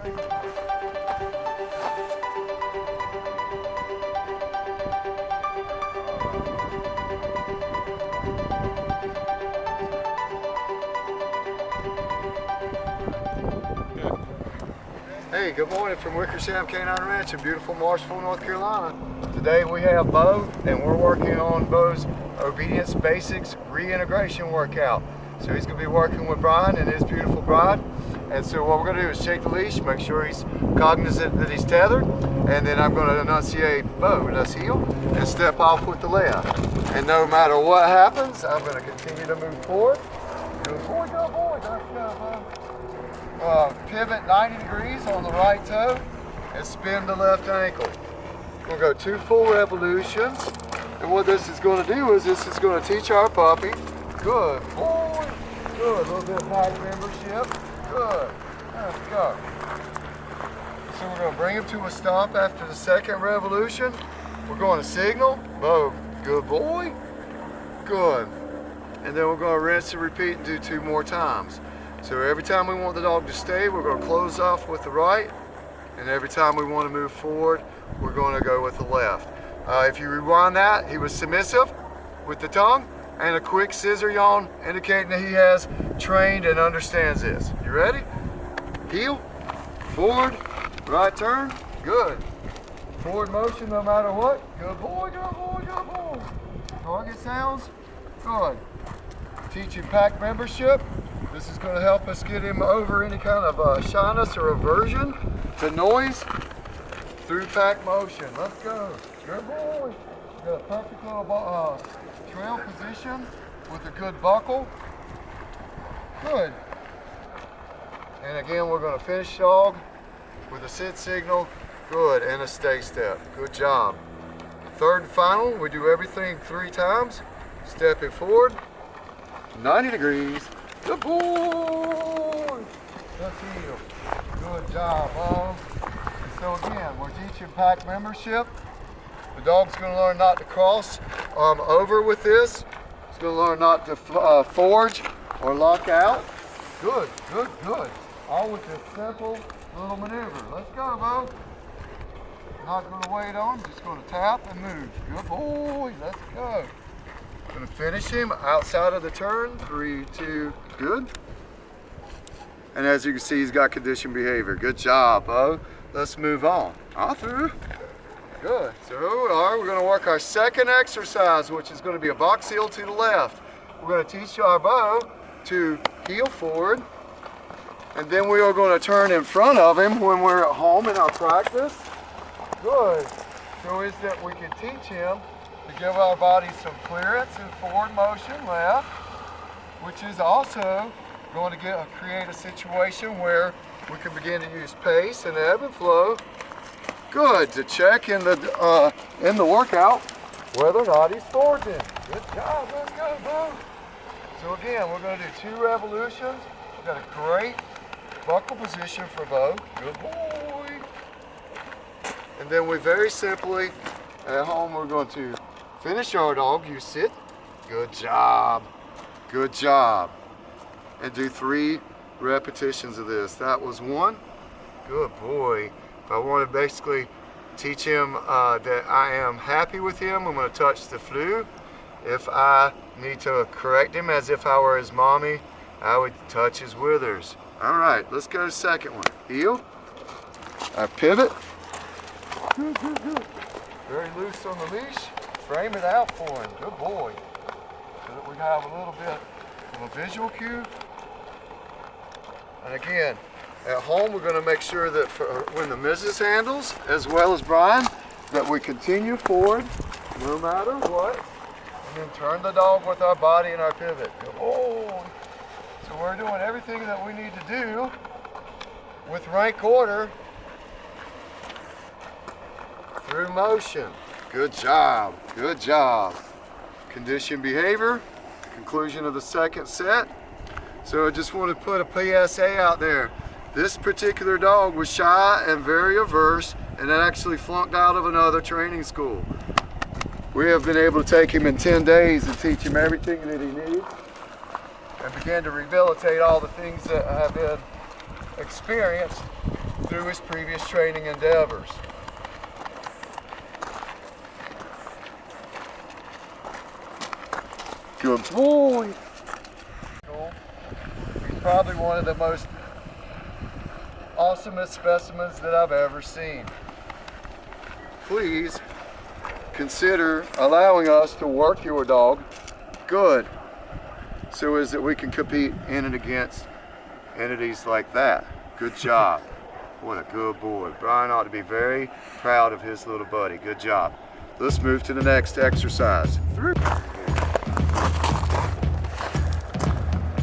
Hey, good morning from Wickersham Canine Ranch in beautiful Marshville, North Carolina. Today we have Beau, and we're working on Beau's Obedience Basics reintegration workout. So he's going to be working with Brian and his beautiful bride. And so what we're going to do is shake the leash, make sure he's cognizant that he's tethered, and then I'm going to enunciate Beau, let's heel, and step off with the left. And no matter what happens, I'm going to continue to move forward. Good boy, let's go, Beau. Pivot 90 degrees on the right toe and spin the left ankle. We'll go 2 full revolutions. And what this is going to do is this is going to teach our puppy, good boy, good, a little bit of pack membership, good, let's go. So we're going to bring him to a stop after the second revolution. We're going to signal, Beau, good boy, good. And then we're going to rinse and repeat and do 2 more times. So every time we want the dog to stay, we're going to close off with the right, and every time we want to move forward, we're going to go with the left. If you rewind that, he was submissive with the tongue and a quick scissor yawn, indicating that he has trained and understands this. You ready? Heel, forward, right turn, good. Forward motion no matter what, good boy, good boy, good boy. Target sounds, good. Teaching pack membership. This is going to help us get him over any kind of shyness or aversion to noise through pack motion. Let's go. Good boy. Got a perfect little trail position with a good buckle. Good. And again, we're going to finish dog with a sit signal. Good. And a stay step. Good job. Third and final, we do everything 3 times. Stepping forward, 90 degrees. Good boy! Let's heel. Good job, Beau. And so again, we're teaching pack membership. The dog's going to learn not to cross over with this. He's going to learn not to forge or lock out. Good, good, good. All with this simple little maneuver. Let's go, Beau. Not going to wait on, just going to tap and move. Good boy, let's go. Going to finish him outside of the turn. 3, 2, good. And as you can see, he's got conditioned behavior. Good job, Beau. Let's move on. All through. Good. So we're going to work our second exercise, which is going to be a box heel to the left. We're going to teach our Beau to heel forward. And then we are going to turn in front of him when we're at home in our practice. Good. So is that we can teach him to give our body some clearance and forward motion left, which is also going to create a situation where we can begin to use pace and ebb and flow. Good, to check in the workout whether or not he's forging. Good job, let's go, Beau. So again, we're going to do 2 revolutions. We've got a great buckle position for Beau. Good boy. And then we very simply, at home, we're going to finish our dog. You sit. Good job. Good job. And do 3 repetitions of this. That was 1. Good boy. If I want to basically teach him that I am happy with him, I'm going to touch the flu. If I need to correct him as if I were his mommy, I would touch his withers. All right, let's go to the second one. Heel. I pivot. Good, good, good. Very loose on the leash. Frame it out for him. Good boy. So that we have a little bit of a visual cue. And again, at home we're going to make sure that when the missus handles, as well as Brian, that we continue forward no matter what. And then turn the dog with our body and our pivot. Good boy. So we're doing everything that we need to do with rank order through motion. Good job, good job. Conditioned behavior, conclusion of the second set. So I just want to put a PSA out there. This particular dog was shy and very averse, and it actually flunked out of another training school. We have been able to take him in 10 days and teach him everything that he needs and begin to rehabilitate all the things that have been experienced through his previous training endeavors. Good boy. He's probably one of the most awesomest specimens that I've ever seen. Please consider allowing us to work your dog good, so as that we can compete in and against entities like that. Good job. What a good boy. Brian ought to be very proud of his little buddy. Good job. Let's move to the next exercise.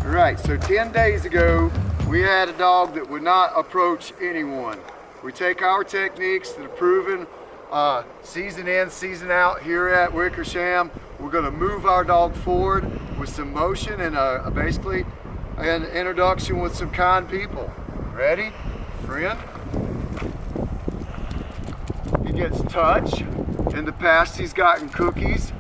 All right, so 10 days ago, we had a dog that would not approach anyone. We take our techniques that are proven season in, season out here at Wickersham. We're gonna move our dog forward with some motion and basically an introduction with some kind people. Ready? Friend? He gets touch. In the past, he's gotten cookies.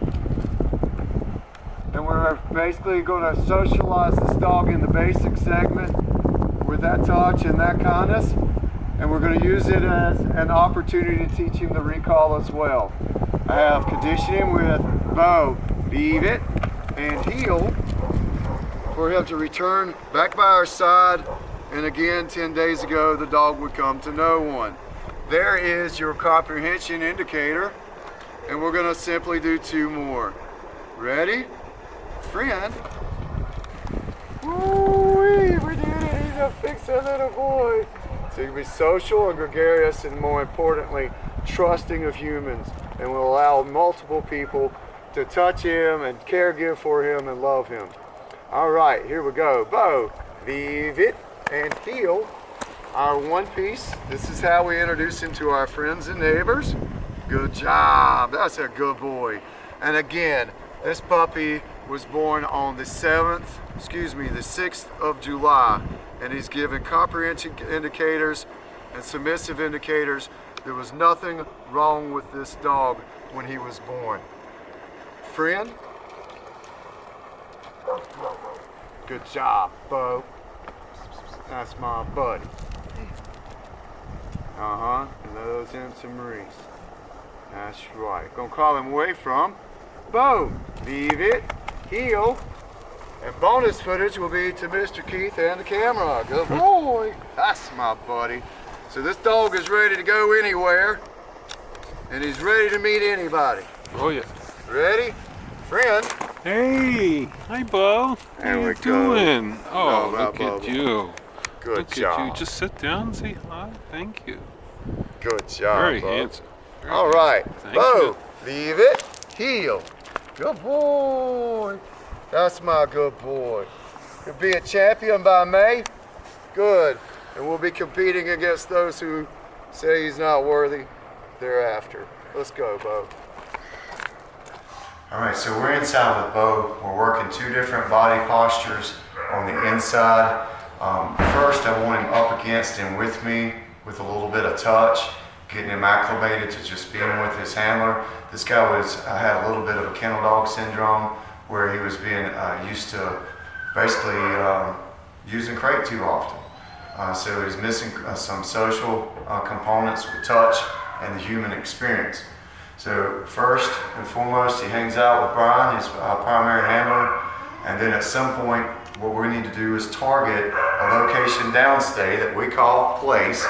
And we're basically gonna socialize this dog in the basic segment with that touch and that kindness. And we're going to use it as an opportunity to teach him the recall as well. I have conditioned him with Beau, leave it, and heel for him to return back by our side. And again, 10 days ago, the dog would come to no one. There is your comprehension indicator, and we're going to simply do 2 more. Ready? Friend. Woo-wee, we did it. He's a fixin' little boy. So you can be social and gregarious, and more importantly, trusting of humans, and will allow multiple people to touch him and caregive for him and love him. All right, here we go. Beau, leave it and heel. Our one piece. This is how we introduce him to our friends and neighbors. Good job. That's a good boy. And again, this puppy was born on the 6th of July. And he's given comprehension indicators and submissive indicators. There was nothing wrong with this dog when he was born. Friend? Good job, Beau. That's my buddy. And those him some Maurice. That's right. Gonna call him away from Beau. Leave it, heel. And bonus footage will be to Mr. Keith and the camera. Good boy. That's my buddy. So this dog is ready to go anywhere, and he's ready to meet anybody. Oh yeah. Ready? Friend. Hey. Hi, Beau. How you doing? Oh, look at you. Good job. At you. Just sit down and say hi. Thank you. Good job, Very Beau. handsome. All right. Beau, you. leave it, heel. Good boy. That's my good boy. He'll be a champion by May. Good. And we'll be competing against those who say he's not worthy thereafter. Let's go, Beau. All right, so we're inside with Beau. We're working 2 different body postures on the inside. First, I want him up against and with me with a little bit of touch, getting him acclimated to just being with his handler. This guy had a little bit of a kennel dog syndrome, where he was being used to basically using crate too often. So he's missing some social components with touch and the human experience. So first and foremost, he hangs out with Brian, his primary handler, and then at some point, what we need to do is target a location downstay that we call place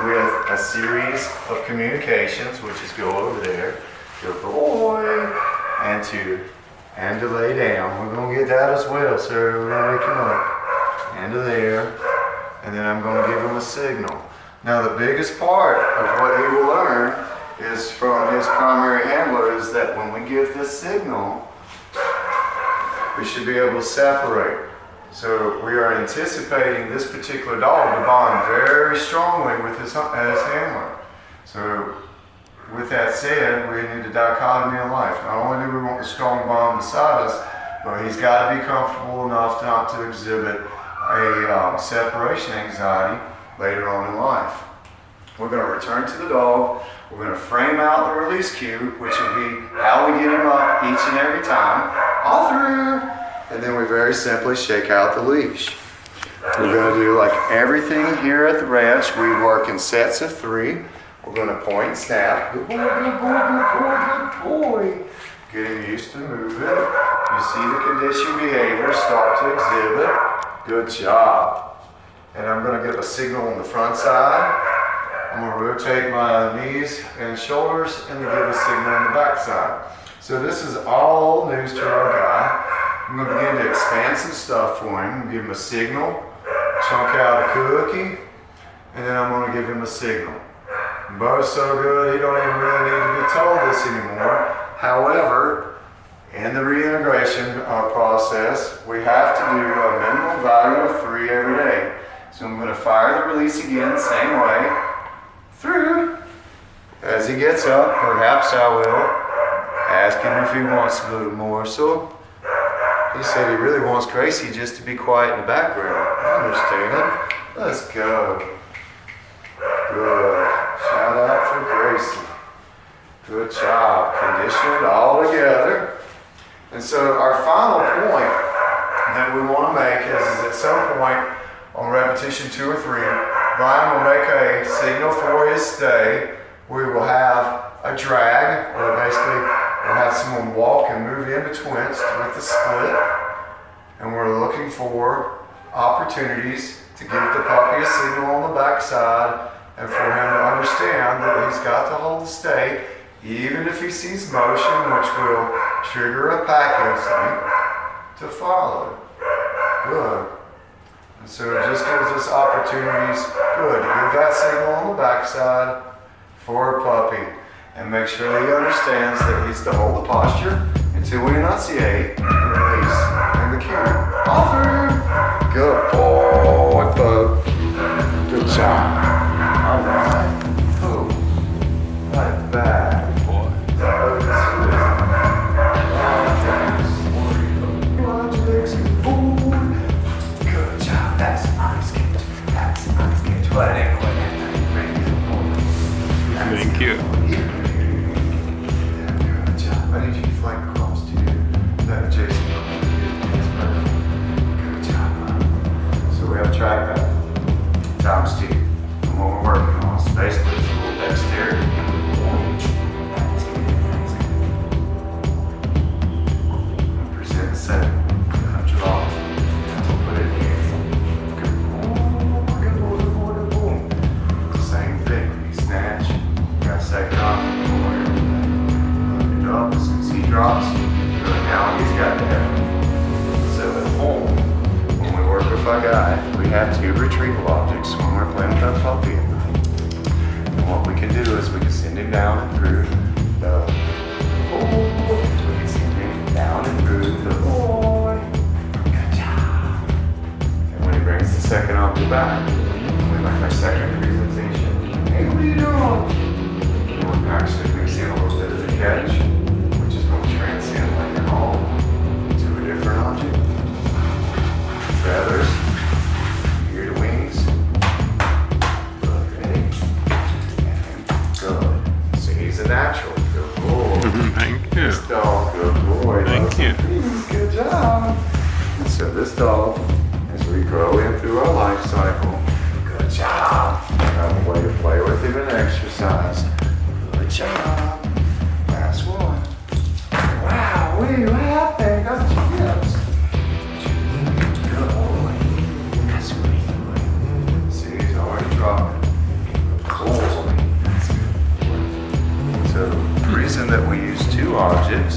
with a series of communications, which is go over there, good boy, and to lay down. We're gonna get that as well, so we're gonna wake him up. And to there, and then I'm gonna give him a signal. Now the biggest part of what he will learn is from his primary handler is that when we give this signal, we should be able to separate. So we are anticipating this particular dog to bond very strongly with his handler. So with that said, we need a dichotomy in life. Not only do we want the strong bond beside us, but he's got to be comfortable enough not to exhibit a separation anxiety later on in life. We're going to return to the dog. We're going to frame out the release cue, which will be how we get him up each and every time. All through. And then we very simply shake out the leash. We're gonna do like everything here at the ranch. We work in sets of 3. We're gonna point and snap. Good boy, good boy, good boy, good boy. Getting used to moving. You see the conditioned behavior start to exhibit. Good job. And I'm gonna give a signal on the front side. I'm gonna rotate my knees and shoulders and then give a signal on the back side. So this is all news to our guy. I'm gonna begin to expand some stuff for him. Give him a signal, chunk out a cookie, and then I'm gonna give him a signal. Beau's so good, he don't even really need to be told this anymore. However, in the reintegration process, we have to do a minimum value of 3 every day. So I'm gonna fire the release again, same way, through. As he gets up, perhaps I will ask him if he wants a little more. So he said he really wants Gracie just to be quiet in the background. I understand. Let's go. Good. Shout out for Gracie. Good job. Conditioned all together. And so our final point that we want to make is at some point on repetition 2 or 3, Brian will make a signal for his stay. We will have a drag, where basically we'll have someone walk and move in between with the split. And we're looking for opportunities to give the puppy a signal on the backside and for him to understand that he's got to hold the stay, even if he sees motion, which will trigger a pack instinct to follow. Good. And so it just gives us opportunities, good, to give that signal on the backside for a puppy and make sure that he understands that he's to hold the posture until we enunciate and release in the cue. All through. Good boy, Beau. Good job. All right. Oh, right back. Good boy. Good job. That's a nice catch. That's a nice catch. What ain't quite that. Thank you. Good job. I need you to flank across to that adjacent. Good job. So we have a track back. Times 2. And what we're working on is basically a little dexterity. Present the setting. Draw. Put it here. Good boy, good boy, good boy, good boy. Same thing. You snatch. Got a second off. He drops. As soon as he drops, now he's got to have. So at home, when we work with our guy, we have 2 retrieval objects when we're playing with our puppy at night. And what we can do is we can send him down and through the we can send him down and through the boy. Good job. And when he brings the second object back, we make our second presentation. Hey, what are you doing? We're actually mixing a little bit of the catch, which is going to transcend like an all to a different object. Feathers, ear to wings. Good, ready? And good. So he's a natural. Good boy. Thank you. This dog, good boy. Thank you. Good job. And so this dog, as we grow in through our life cycle, good job. Have a way to play with him and exercise. Good job. Last one. Wow, what are you laughing? Got your hips. Good boy. That's what he's doing. See, he's already dropping. Cool. That's good. So the reason that we use 2 objects